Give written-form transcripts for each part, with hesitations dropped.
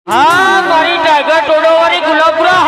હા મારી ટાઈગર ટોડો વાળી ગુલાબપુરા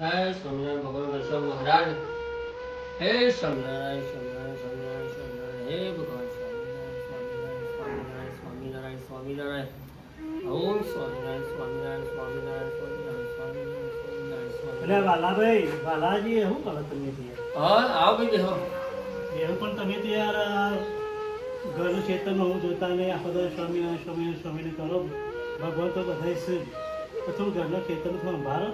હે સ્વામિનારાયણ ભગવાન વૈષ્ણવ મહારાજ. હે સ્વામિનારાયણ સ્વામિનારાયણ સ્વામિનારાયણ સ્વામિનારાયણ. હે ભગવાન સ્વામિનારાયણ સ્વામિનારાયણ સ્વામિનારાયણ સ્વામિનારાયણ. ઓમ સ્વામિનારાયણ સ્વામિનારાયણ સ્વામિનારાયણ સ્વામિનારાયણ સ્વામિનારાયણ સ્વામિનારાયણ. અરે વાલાભાઈ, વાલાજી શું કરો તમે ત્યાં? હા આવો ભાઈ બેહો. એવું પણ તમે તો યાર ઘરનું ક્ષેત્રમાં હું જોતા નહીં, આખો દિવસ સ્વામિનારાયણ સ્વામિનારાયણ સ્વામિનારાયણ કરો. ભગવાન તો બધા છે જ. તો થોડું ઘરના ખેતરનું થોડું સંભાળો,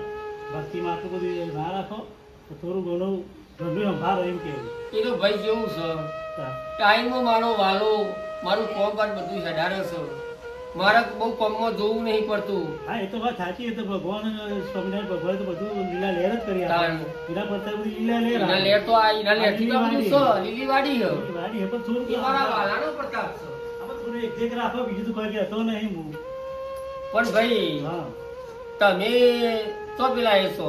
ભક્તિમાં આટલું બધું ના રાખો તો થોડું ઘણું ઘરનું સંભાળો એમ કેવું. એ તો ભાઈ કેવું છે, ટાઈમમાં મારો વાલો મારું કોમ કાજ બધું હેડારે છે. મારે બહુ કોમમાં જોવું નહીં પડતું. હા એ તો વાત સાચી. એ તો ભગવાન સ્વામિનારાયણ ભગવાન તો બધું લીલા લહેર જ કરી આપે. એના પડતા બધી લીલા લહેર એના લેર તો આ એના લેરથી તો બધું છે, લીલી વાડી છે. વાડી હે પણ થોડું એ મારા વાલાનો પ્રતાપ છે. આપણે થોડું એક રાખો, બીજું તો કોઈ હતો નહીં હું. પણ ભાઈ હા તમે તો પેલા એ છો,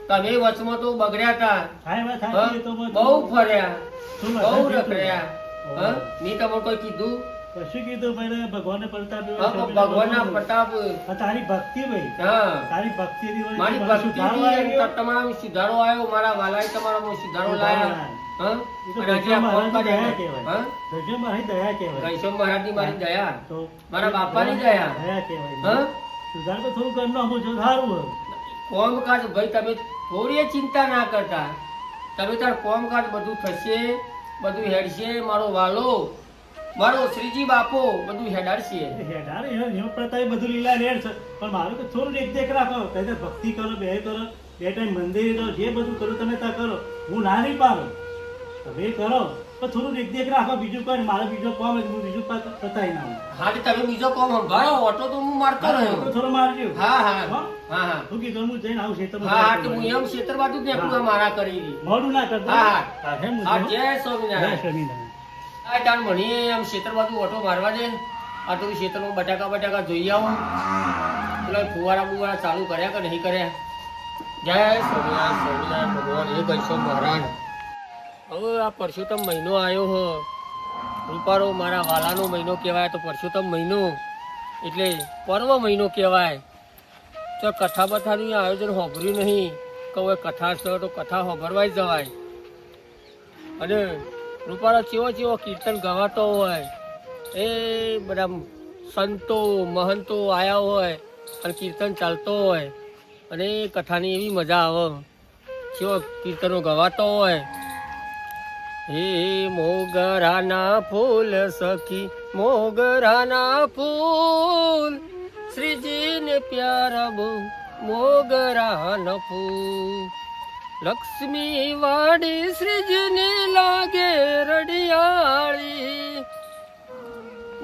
તમે વચમાં તો બગડ્યા હતા. હા એ વાત હા? સાચી. એ તો બહુ ફર્યા, શું બહુ વાત સાચી. રખડ્યા. હા? મેં તમને કોઈ કીધું? કશું કીધું ભાઈ? ભગવાનને પ્રતાપ હા, પણ ભગવાનના પ્રતાપ. તારી ભક્તિ ભાઈ, હા તારી ભક્તિ મારી ભક્તિથી તમારામાં સુધારો આવ્યો. મારા વાલાએ તમારામાં સુધારો લાયા. હા? અને આજે આ કોમ કર્યા. હા? દયા કહેવાય. ગઈસોમ મહારાજની મારી દયા, તો મારા બાપાની દયા. દયા કહેવાય. હા? સુધાર તો થોડું ઘરનું આમ જો સારું હોય. કોમકાજ ભાઈ તમે થોડી ચિંતા ના કરતા. તમે તાર કોમકાજ બધું થશે, બધું હેડશે. મારો વાલો, મારો શ્રીજી બાપો બધું હેડાડશે. હેડાર એમ પ્રતાપ બધું લીલા લેર છે. પણ મારું તો થોડું દેખ રાખો. તમે ભક્તિ કરો, બે કરો, બે ટાઈમ મંદિરે કરો, જે બધું કરો તમે ત્યાં કરો. હું ના નહીં પાડું, તમે કરો પણ થોડું દેખ રાખો. બીજું કોઈ મારે બીજો કોમ હું બીજું પતાવી ના. હા તો તમે બીજો કોમ સંભાળો. ઓટો તો હું મારતો રહ્યો. થોડો મારજો. હા હા હો? હા હા શું કીધું? હું જઈને આવું ખેતરમાં. હા હા તો હું એમ ક્ષેત્ર બાજુ જ નીકળું મારા કરી. મોડું ના કરતો. હા હા હે હા જય સ્વામિનારાયણ. સ્વામિનારાયણ. આ તાણ મણીએ આમ ક્ષેત્ર બાજુ ઓટો મારવા દે. આ તો ક્ષેત્રમાં બટાકા જોઈ આવો. પેલા ફુવારા બુવારા ચાલુ કર્યા કે નહીં કર્યા? જય સ્વામિનારાયણ સ્વામિનારાયણ ભગવાન એ કહીશો મહારાજ. હવે આ પરસોત્તમ મહિનો આવ્યો હો. રૂપારો મારા વાલાનો મહિનો કહેવાય. તો પરસોત્તમ મહિનો એટલે પર્વ મહિનો કહેવાય. તો કથા બથાનું આયોજન સાંભળ્યું નહીં કે હવે કથા છે તો કથા સાંભળવા જ જવાય. અને રૂપારો ચેવો કીર્તન ગવાતો હોય, એ બધા સંતો મહંતો આવ્યા હોય અને કીર્તન ચાલતો હોય અને એ કથાની એવી મજા આવે. ચેવો કીર્તનો ગવાતો હોય. હે મોગરાના ફૂલ સખી, મોગરાના ફૂલ, શ્રીજીને પ્યારા બહુ મોગરાના ફૂલ. લક્ષ્મી વાડી શ્રીજીને લાગે રડિયાળી,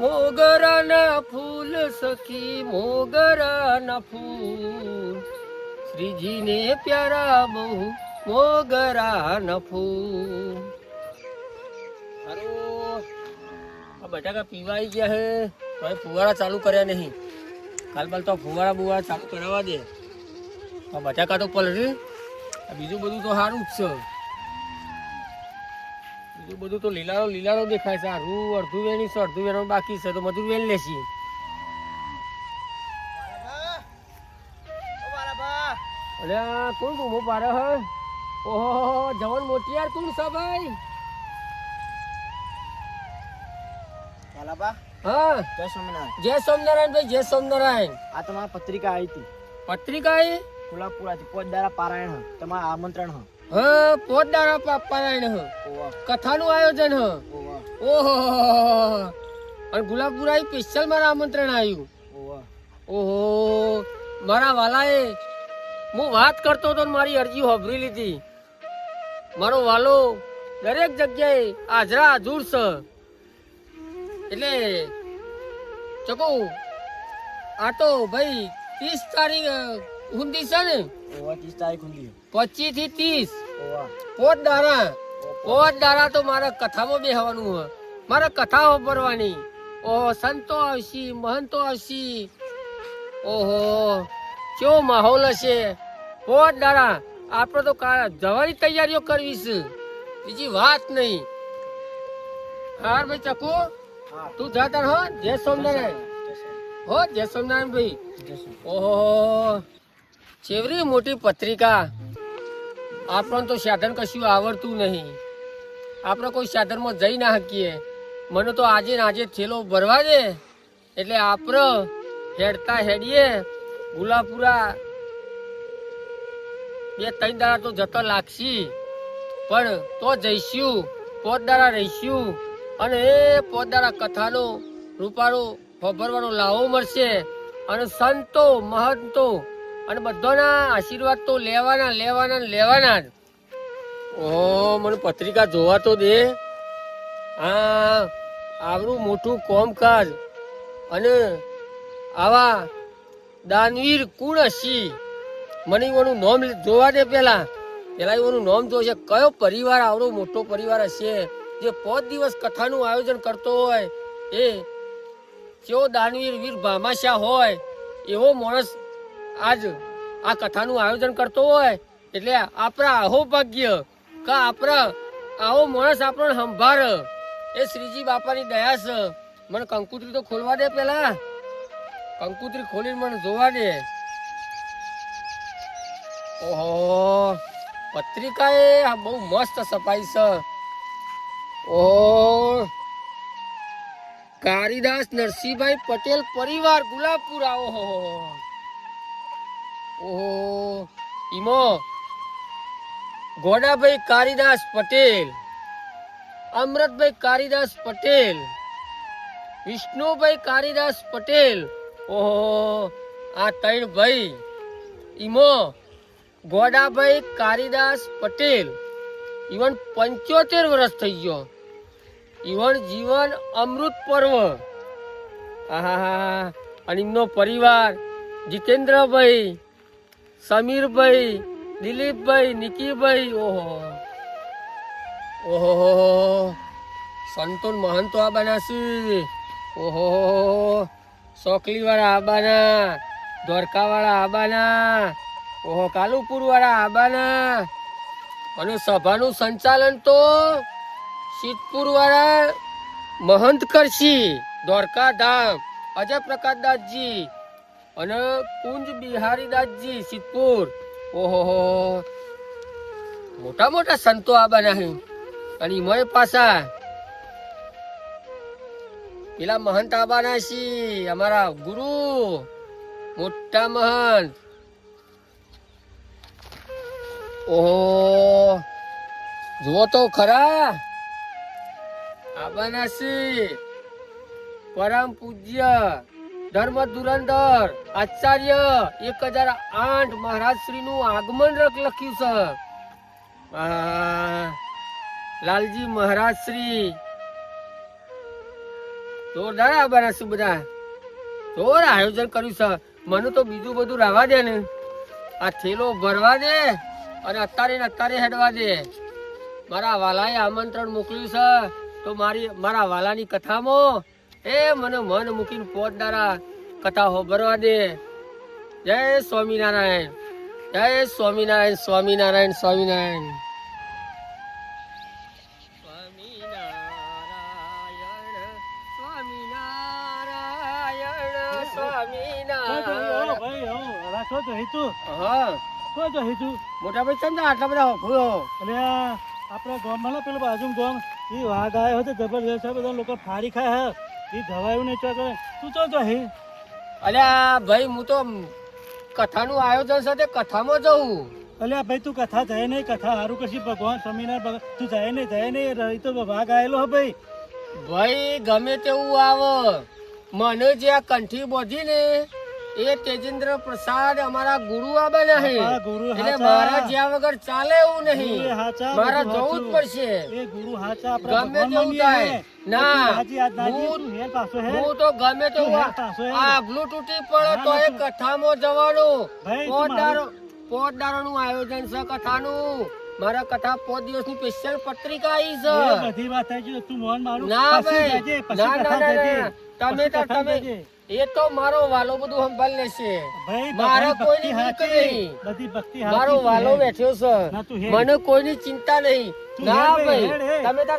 મોગરાના ફૂલ સખી, મોગરાના ફૂલ, શ્રીજીને પ્યારા બહુ મોગરાના ફૂલ. આ બટાકા પીવા આવી ગયા હે. ભાઈ ફુવારા ચાલુ કર્યા નહીં. કાલ બાલ તો ફુવારા બુવારા ચાલુ કરાવવા દે. આ બટાકા તો પલરે. બીજું બધું તો સારું જ છે. બીજું બધું તો લીલારો દેખાય છે. આ અડધું વેણી છે, અડધું વેણવાનું બાકી છે. તો મજૂર વેણ લેશી. અરે કોણ બૂમો પાડે હે? ઓહો જવાન મોટિયાર કોણ છે ભાઈ? હા જય સ્વામિનારાયણ. જય સ્વામિનારાયણ ભાઈ, જય સ્વામિનારાયણ. આ તમારી પત્રિકા આવી હતી પત્રિકા એ કોલ્હાપુરાથી. પોતદારા પારાયણ હ. તમારા આમંત્રણ હ. હા પોતદારા પારાયણ હ. ઓવા કથાનું આયોજન હ. ઓવા ઓહો અને ગુલાબપુરા સ્પેશિયલ મારા આમંત્રણ આવ્યું. ઓવા ઓહો મારા વાલાએ હું વાત કરતો હતો ને મારી અરજી હોભરી લીધી. મારો વાલો દરેક જગ્યાએ હાજરા હાજર છે. એટલે ચકુ આ તો ભાઈ 30 તારીખ ઊંધી છે ને? ઓવા 30 તારીખ ઊંધી. 25 થી 30 ઓવા પોત દારા તો મારે કથામાં બેહવાનું હોય. મારે કથા વાપરવાની. ઓહો સંતો આવશી, મહંતો આવશી. ઓહો કેવો માહોલ હશે. પોત દારા આપણે તો જવાની તૈયારીઓ કરવી છે, બીજી વાત નહીં. હાર ભાઈ ચકુ હા તું જાતા હો. જય સ્વામિનારાયણ. હો જય સ્વામિનારાયણ ભાઈ. ઓહો ચેવરી મોટી પત્રિકા. આપણને તો સાધન કશું આવડતું નહીં, આપણે કોઈ સાધનમાં જઈ ના શકીએ. મને તો આજે ને આજે થેલો ભરવા દે એટલે આપણે હેડતા હેડીએ ગુલાપુરા 2-3 દાડા તો જતા લાગશી, પણ તો જઈશું, 5 દાડા રહીશું અને એ 5 દાડા કથાનો રૂપાળો ખબરવાનો લાવો મળશે અને સંતો મહંતો અને બધાના આશીર્વાદ તો લેવાના લેવાના લેવાના જ. ઓહો, મને પત્રિકા જોવા તો દે. હા, આવડું મોટું કોમકાજ અને આવા દાનવીર કુણ હશી, મને એનું નામ જોવા દે. પેલા એનું નામ જોશે. કયો પરિવાર આવડો મોટો પરિવાર હશે જે 5 દિવસ કથાનું આયોજન કરતો હોય, એ કેવો દાનવીર વીર ભામાશા હોય એવો માણસ આજ આ કથાનું આયોજન કરતો હોય. એટલે આપણા આહો ભાગ્ય કે આપણા આવો માણસ આપણને સંભાળ. એ શ્રીજી બાપાની દયા છે. મને કંકુતરી તો ખોલવા દે. પેલા કંકુતરી ખોલીને મને જોવા દે. ઓહો, પત્રિકા એ આ બહુ મસ્ત સફાઈ છે. ઓહો, કારીદાસ નરસિંહભાઈ પટેલ પરિવાર ગુલાબપુરા. ઓહો ઓહો, ઈમો ગોડાભાઈ કારીદાસ પટેલ, અમૃતભાઈ કારીદાસ પટેલ, વિષ્ણુભાઈ કારીદાસ પટેલ. ઓહો, આ 3 ભાઈ. ઈમો ગોડાભાઈ કારીદાસ પટેલ ઈવન 75 વર્ષ થઈ ગયો. ઈવન જીવન અમૃત પર્વ. આહા, અને એમનો પરિવાર જીતેન્દ્રભાઈ, સમીરભાઈ, દિલીપભાઈ, નિકીભાઈ. ઓહો ઓહો, સંતો મહંતો આ બનાસી. ઓહો, સોકલી વાળા આબાના, દ્વારકા વાળા આબાના, ઓહો, કાલુપુર વાળા આબાના. અને સભાનું સંચાલન તો સિદ્ધપુર વાળા મહંત કરશી, દ્વારકા ધામ અજય પ્રકાશ દાસજી અને કુંજ બિહારી દાસજી સિદ્ધપુર. ઓહો, મોટા મોટા સંતો આ બનાવી. અને એમાં પાછા પેલા મહંત આબાના છી, અમારા ગુરુ મોટા મહંત. ઓહો, જુઓ તો ખરા, આબાના છી પરમ પૂજ્ય ધર્મ ધુરંધર આચાર્ય 1008 મહારાજ શ્રી નું આગમન લખ્યું છે. લાલજી મહારાજ શ્રી જોરદાર આબાના છે. બધા જોર આયોજન કર્યું છે. મને તો બીજું બધું રહેવા દે ને, આ થેલો ભરવા દે અને અત્યારે હેડવા દે. મારા વાલાએ આમંત્રણ મોકલ્યું છે તો મારા વાલાની કથામાં એ મને મન મૂકીને 5 દાડા કથા હોભરવા દે. જય સ્વામિનારાયણ, જય સ્વામિનારાયણ, સ્વામિનારાયણ, સ્વામિનારાયણ, સ્વામિનારાયણ, સ્વામિનારાયણ, સ્વામિનારાયણ. હા, મોટા ભાઈ ચંદા આટલા બધા હોભળો. અને આપણા ગામમાં પેલું બાજુ ગામ એ વાઘ આવ્યો હતો જબરજસ્ત. બધા લોકો ફાડી ખાય હે, એ ધવાયું નહીં ચો કરે. તું ચો જો હે? અલ્યા ભાઈ, હું તો કથાનું આયોજન છે તે કથામાં જઉં. અલ્યા ભાઈ, તું કથા જાય નહીં, કથા સારું કરશી. ભગવાન સ્વામિનારાયણ તું જાય નહીં. એ તો વાઘ આવેલો હે ભાઈ. ભાઈ ગમે તેવું આવે, મને જે આ કંઠી બોધી ને એ તેજેન્દ્ર પ્રસાદ અમારા ગુરુ આબેના હે. એટલે મારા જ્યાં વગર ચાલે એવું નહીં, મારા જવું જ પડશે. એ ગુરુ હાચા ગમે તેવું થાય. ના, હું તો ગમે તેવું આગલું તૂટી પડે તો એ કથામાં જવાનું. 5 દાડાનું આયોજન છે કથાનું. મારા કથા 5 દિવસની સ્પેશિયલ પત્રિકા આવી છે. બધી વાત થઈ ગઈ. તું મોહન મારું ના ભાઈ, ના, તમે એ તો મારો વાલો બધું સંભાળ લેશે. મારે કોઈની બીક નહીં. મારો વાલો બેઠ્યો છે, મને કોઈની ચિંતા નહીં. ના ભાઈ,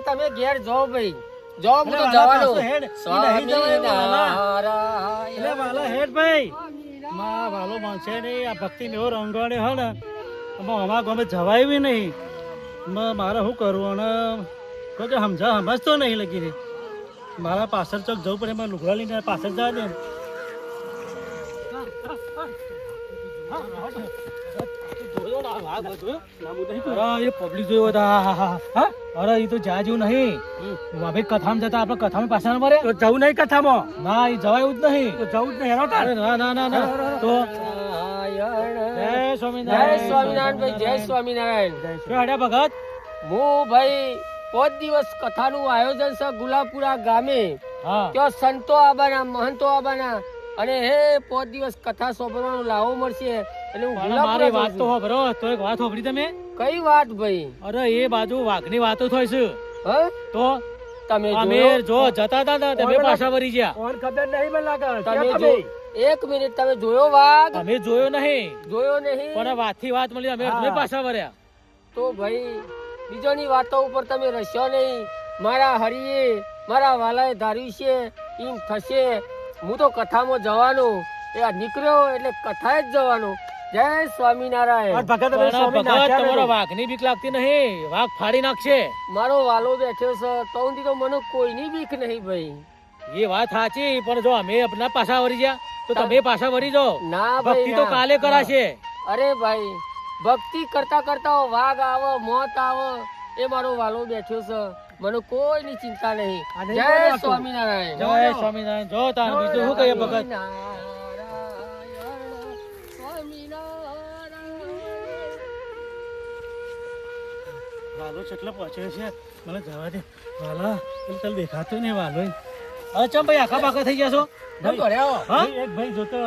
તમે ઘેર જાઓ ભાઈ, જાઓ. હું તો જવાનો. સ્વામિનારાયણ, વાલો હેડ ભાઈ, માં વાલો માનશે નહીં. આ ભક્તિ મેવો રંગવાડે હો ને અમારા ગામે જવાય બી નહીં. મારે શું કરવું અને કોઈ સમજતો નહીં લગી રે. મારા પાછળ ચોક જવું પડે, મારે લુગડા લઈને પાછળ જવા દે. પબ્લિક જોયો અરે એ તો જ્યાં જેવું નહીં. ભાઈ કથામાં જતા આપણે કથામાં પાછા ના પડે તો જવું નહીં કથામાં. ના એ જવાય એવું જ નહીં. તો જવું જ નહીં. ના ના ના ના તો જય સ્વામિનારાયણ. જય સ્વામિનારાયણ ભાઈ, જય સ્વામિનારાયણ. શું હેડ્યા ભગત? હું ભાઈ 5 દિવસ કથાનું આયોજન છે ગુલાબપુરા ગામે. હા ત્યાં સંતો આવવાના, મહંતો આવવાના અને હે 5 દિવસ કથા સાંભળવાનો લાવો મળશે. એટલે હું મારી ગુલાબપુરા વાત તો જાઉં છું. સાંભળો. તો એક વાત સાંભળી તમે? કઈ વાત ભાઈ? અરે એ બાજુ વાઘની વાતો થાય છે. હા તો તમે અમે જોયો? જો જતા હતા ને તમે પાછા વળી ગયા. ખબર નહીં મને લાગે. તમે જો 1 મિનિટ તમે જોયો વાઘ? અમે જોયો નહીં જોયો નહીં? પણ વાતથી વાત મળી અમે એટલે પાછા વળ્યા. તો ભાઈ બીજોની વાતો ઉપર તમે રસ્યો નહીં. મારા હરિએ મારા વાલાએ ધાર્યું છે એમ થશે. હું તો કથામાં જવાનો, એ આ નીકળ્યો એટલે કથાએ જ જવાનો. જય સ્વામિનારાયણ. પણ ભગત તમારો વાઘની બીક લાગતી નહીં? વાઘ ફાડી નાખશે. મારો વાલો બેઠ્યો છે તો ઊંધી તો મને કોઈની બીક નહીં ભાઈ. એ વાત સાચી, પણ જો અમે આપણા પાછા વળી ગયા તો તમે પાછા વળી જાઓ. ના ભાઈ ભક્તિ તો ના. કાલે કરાશે. અરે ભાઈ ભક્તિ કરતા કરતા વાઘ આવે, મોત આવે, એ મારો વાલો બેઠ્યો છે. મને કોઈની ચિંતા નહીં. જય સ્વામિનારાયણ. જય સ્વામિનારાયણ. જો તાર બીજું શું કહીએ ભગત? વાલો કેટલો પહોંચ્યો છે મને જવા દે. વાલા તલ દેખાતો નહીં વાલો. અરે ચમ ભાઈ આખા પાકા થઈ ગયા છો? હા? એક ભાઈ જોતો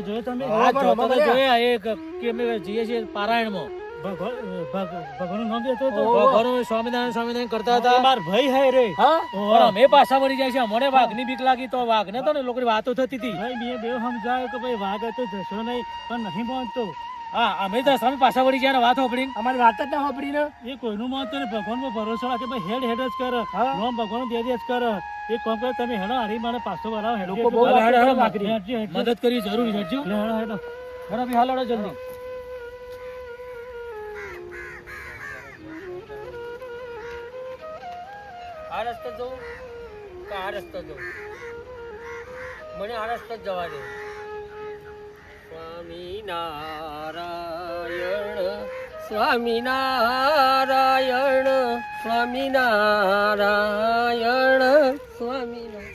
જોયો તમે? હા, જોતો તો જોયા. એક કે અમે જઈએ છીએ પારાયણમાં. ભગવાનનું નામ લેતો હતો. ભગવાન સ્વામિનારાયણ સ્વામિનારાયણ કરતા હતા. માર ભાઈ હે રે. હા પણ અમે પાછા વળી જાય છે. અમને વાઘની બીક લાગી તો વાઘને તો ને લોકોની વાતો થતી હતી. ભાઈ મેં બે સમજાયો કે ભાઈ વાઘ હતો જશો નહીં, પણ નહીં માનતો. હા અમે તો સ્વામી પાછા વળી ગયા ને વાત સાંભળી. અમારી વાત જ ના સાંભળી ને. એ કોઈનું માનતો ને ભગવાનમાં ભરોસો રાખે. ભાઈ હેડ હેડ જ કર. નોમ ભગવાન દે જ કર. એક કામ કરો તમે હેડો હરી મને પાછો વરાવો. હેડો મદદ કરી જરૂરી હેડજો. હેડો હેડો હેડો બી હાલ હેડો જલ્દી. આ રસ્તે જવું કે આ રસ્તે જવું? મને આ રસ્તે જ જવા દે. સ્વામિનારાયણ સ્વામિનારાયણ સ્વામિનારાયણ સ્વામિનારાયણ.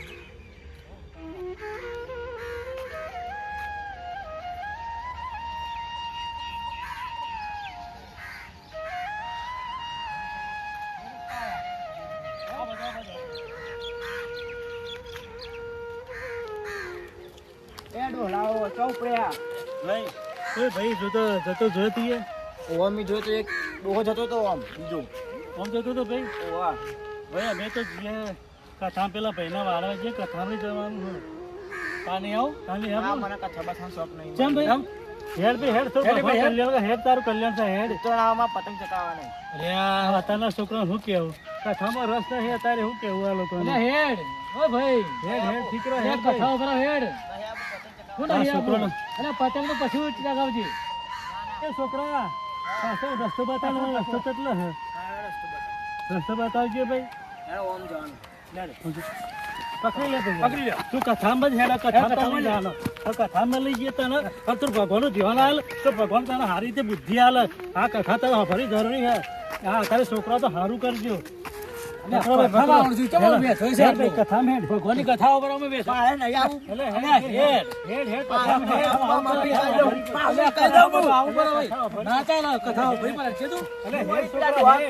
ભાઈ જોતો જોયો તીએ? ઓમ જો તો એક ડોહો જતો તો આમ બીજો આમ જતો તો ભાઈ. ઓવા ભાઈ અમે તો જે કથા પેલા ભાઈના વાળા જે કથામાં જવાનું હોય. કાલે આવો કાલે આ આવો. મને કથા બથાનો શોખ નહીં. કેમ ભાઈ? હેડ ભાઈ હેડ તો કલ્યાણ હેડ તારું કલ્યાણ થાય હેડ. ઉત્તરાયણમાં પતંગ ચગાવવાનો. અરે આ અત્યારના છોકરા શું કેવું? કથામાં રસ નહીં અત્યારે શું કેવું આ લોકો? હેડ ઓ ભાઈ હેડ હેડ દીકરો હેડ કથા ઉપર હેડ. હું નહીં છોકરો અરે પતંગ તો પછી ચગાવજે. એ છોકરા પાછો રસ્તો બતાવો. રસ્તો કેટલો હે? રસ્તો બતાવજો ભાઈ. ઓમ જવાનું. પકડી લે પકડી લે. તું કથામાં જ હેડા કથામાં જવાનો. કથામાં લઈ જઈએ તને પણ તું ભગવાનનું ધ્યાન આલ તો ભગવાન તને સારી રીતે બુદ્ધિ આલે. આ કથા તને ફરી જરૂરી હે. હા તારે છોકરા તો સારું કરજો. ભગવાનની કથાઓ પર અમે બેસો.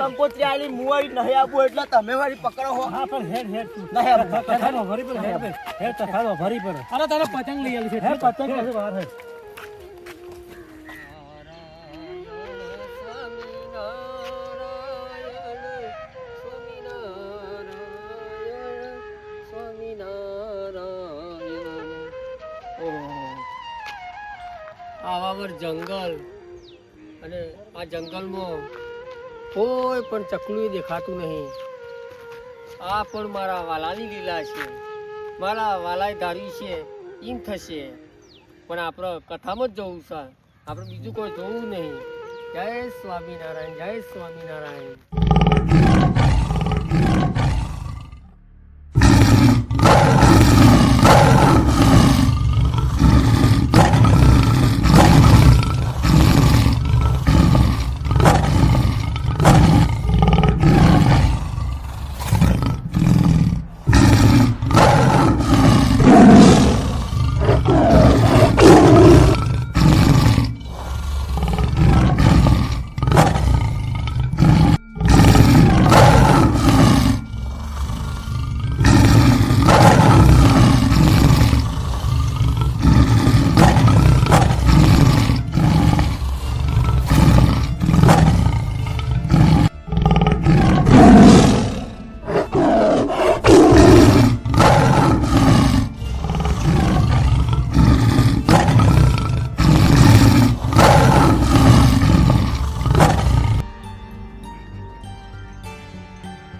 કંકોત્રી આલી મુવાઈ નહીં આપવું એટલે તમે વાળી પકડો હો. હા પણ હેડ હેડ તું નહીં આપું. કથાનો ભરી પર હેડ હેડ કથાનો ભરી પર. અરે તારે પતંગ લઈ આલી છે. હેડ પતંગ પાસે બહાર હેડ. આવાવર જંગલ અને આ જંગલમાં કોઈ પણ ચકલું દેખાતું નહીં. આ પણ મારા વાલાની લીલા છે. મારા વાલાએ ધાર્યું છે એમ થશે. પણ આપણે કથામાં જ જવું છે, આપણે બીજું કોઈ જોવું નહીં. જય સ્વામિનારાયણ, જય સ્વામિનારાયણ.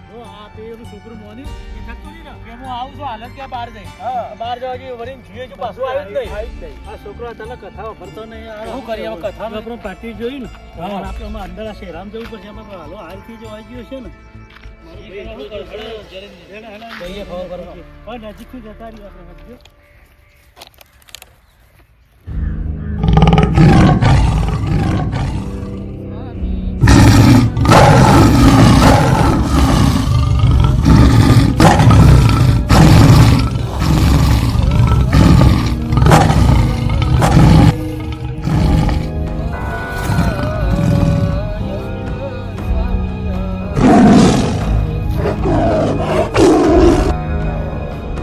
જો આ પેલું છોકરું મોની એ થતું નહીં ને કે હું આવું છું હાલત ક્યાં બહાર જઈ બહાર જવા જઈએ વળીને જોઈએ છું પાછું આવ્યું જ નહીં. આ છોકરો તને કથા ભરતો નહીં. શું કરીએ હવે કથા આપણે પાર્ટી જોઈ ને આપણે અમે અંદર આ શહેરામ જવું પડશે. એમાં હાલો હાલથી જો આવી ગયો છે ને નજીકથી જતા રહીએ આપણે.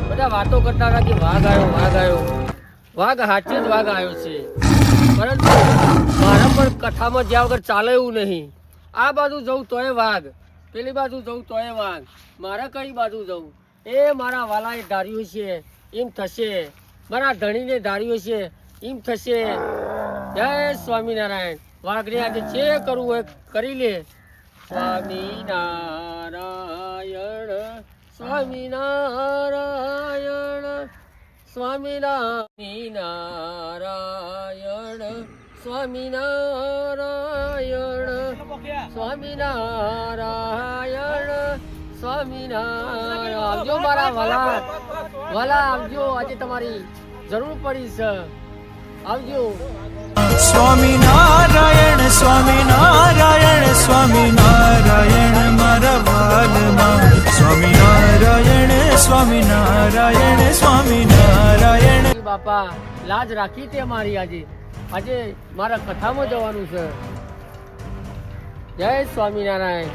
બધા વાતો કરતા હતા કે વાઘ આવ્યો, વાઘ આવ્યો. વાઘ સાચે જ વાઘ આવ્યો છે, પરંતુ મારા પણ કથામાં જ્યાં વગર ચાલે એવું નહીં. આ બાજુ જવું તોય વાઘ, પેલી બાજુ જવું તોય વાઘ. મારે કઈ બાજુ જવું? એ મારા વાલાએ ધાર્યું છે એમ થશે, મારા ધણીને ધાર્યું છે એમ થશે. જય સ્વામિનારાયણ. વાઘને આજે જે કરવું હોય કરી લે. સ્વામિનારાયણ, સ્વામિનારાયણ, સ્વામિનારાયણ, સ્વામિનારાયણ, સ્વામિનારાયણ, સ્વામિનારાયણ. આવજો મારા વાલા, વાલા આવજો. આજે તમારી જરૂર પડી છે, આવજો. સ્વામિનારાયણ સ્વામિનારાયણ સ્વામિનારાયણ મારા વાલમાં સ્વામિનારાયણ સ્વામિનારાયણ સ્વામિનારાયણ. બાપા લાજ રાખી તે મારી. આજે આજે મારા કથામાં જવાનું છે. જય સ્વામિનારાયણ.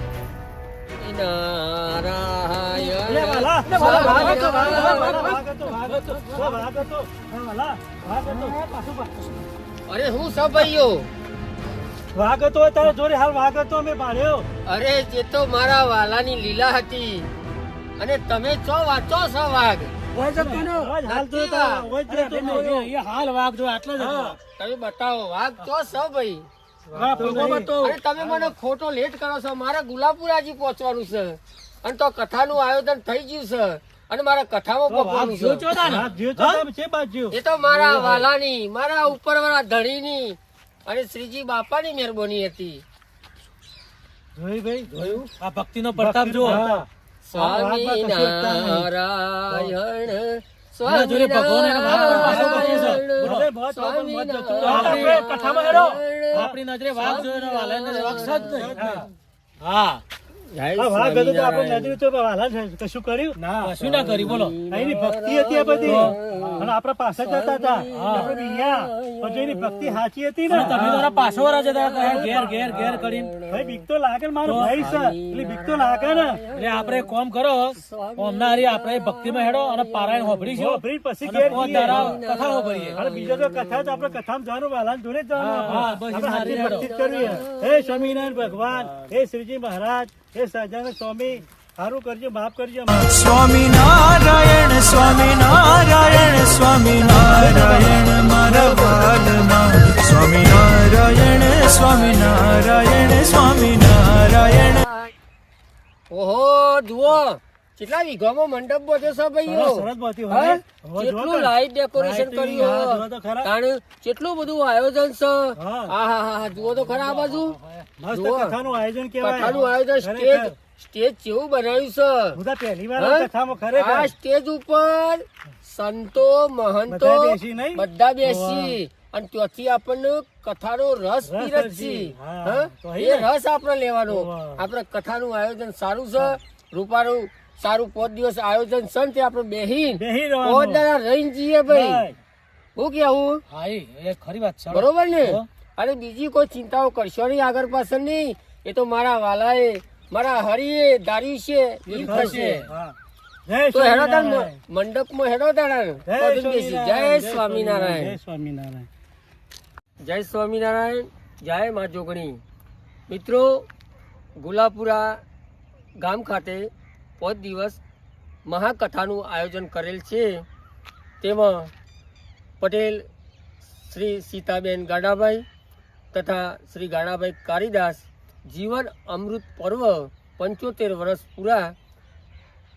અરે હું સબ ભાઈઓ વાઘ હતો તારા જોડે હાલ વાઘ હતો અમે ભાળ્યો. અરે જે તો મારા વાલાની લીલા હતી, અને તમે ચો વાંચો છો વાઘ. હાલ વાઘ જો આટલો જ હતો. તમે બતાવો વાઘ ચો છો ભાઈ. અરે તમે મને ખોટો લેટ કરો છો. મારે ગુલાબપુરાજી પહોંચવાનું છે, અને તો કથાનું આયોજન થઈ ગયું છે, અને મારા કથામાં પહોંચવાનું છે. એ તો મારા વાલાની, મારા ઉપરવાળા ધણીની અને શ્રીજી બાપાની મહેરબાની હતી. જોયું આ ભક્તિનો પ્રતાપ જો. સ્વામિનારાયણ, આપણી નજરે વાઘ જોયો, વાલાને વાઘ જ નહીં. હા વાઘ હતો તો આપણે નજરે તો વાલા કશું કર્યું કશું ના કર્યું. બોલો એની ભક્તિ હતી આ બધી, અને આપણા પાસે જતા હતા આપણે બીયા, પણ એની ભક્તિ સાચી હતી ને. તમે તારા પાછોરા જતા હતા ઘેર ઘેર ઘેર કરીને. ભાઈ બીક તો લાગે ને, મારો ભાઈ છે એટલે બીક તો લાગે ને. એટલે આપણે કોમ કરો ઓમના હારી આપણે ભક્તિમાં હેડો અને પારાયણ હોભળી છે, પછી ઘેર કથા હોભળીએ. અને બીજો તો કથા જ આપણે કથામાં જવાનું, વાલા જોડે જવાનું, ભક્તિ કરવી. હે સ્વામિનારાયણ ભગવાન, હે શ્રીજી મહારાજ, હે સહજાનંદ સ્વામી, સારું કરજો, માફ કરજો. સ્વામિનારાયણ સ્વામિનારાયણ સ્વામિનારાયણ મારા વાલમાં સ્વામિનારાયણ સ્વામિનારાયણ સ્વામિનારાયણ. ઓહો જુઓ કેટલા વીઘામાં મંડપ બધો છે ભાઈઓ સરસ બધી હા? હોય. હવે જો કેટલું કે લાઈટ ડેકોરેશન lighting, કર્યું હા, જુઓ તો ખરા. તાણે કેટલું બધું આયોજન છે હા. હા જુઓ તો ખરા આ બાજુ મસ્ત જુઓ. કથાનું આયોજન કહેવાય. કથાનું આયોજન ખરેખર. સ્ટેજ કેવું બનાવ્યું છે હું તો પહેલી વાર હા? કથામાં આ ખરેખર સ્ટેજ ઉપર સંતો મહંતો બધા બેસી નહીં? બધા બેસી અને ત્યાંથી આપણને કથાનો રસ રસ પીરસી હા, હા? તો એ હે ને? રસ આપણે લેવાનો વાહ. આપણે કથાનું આયોજન સારું છે રૂપારું સારું 5 દિવસ આયોજન છે ને તે આપણે બેહીન બેહી 5 રહેવાનું. દાડા રહીને જઈએ ભાઈ ભાઈ. હું કેવું હા એ ખરી વાત છે બરોબર ને હો. અને બીજી કોઈ ચિંતાઓ કરશો નહીં આગળ પાછળ નહીં એ તો મારા વાલાએ મારા હરિએ ધાર્યું છે ઈ થશે હા. જય તો હેડો તાર સ્વામિનારાયણ. મંડપમાં હેડો તારા જય પદું બેસી. જય સ્વામિનારાયણ જય સ્વામિનારાયણ. જય સ્વામિનારાયણ જય મા જોગણી મિત્રો ગુલાપુરા ગામ ખાતે 5 દિવસ મહાકથાનું આયોજન કરેલ છે તેમાં પટેલ શ્રી સીતાબેન ગાડાભાઈ તથા શ્રી ગાડાભાઈ કારીદાસ જીવન અમૃત પર્વ 75 વર્ષ પૂરા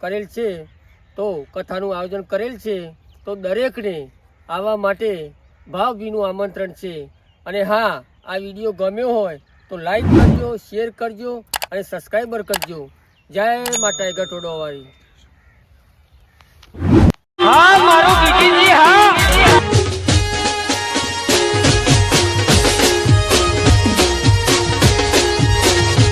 કરેલ છે તો કથાનું આયોજન કરેલ છે તો દરેકને આવવા માટે ભાવભીનું આમંત્રણ છે અને હા આ વિડીયો ગમ્યો હોય તો લાઈક કરજો શેર કરજો અને સબસ્ક્રાઈબર કરજો જય માતા ગટોડો વાળી હા મારું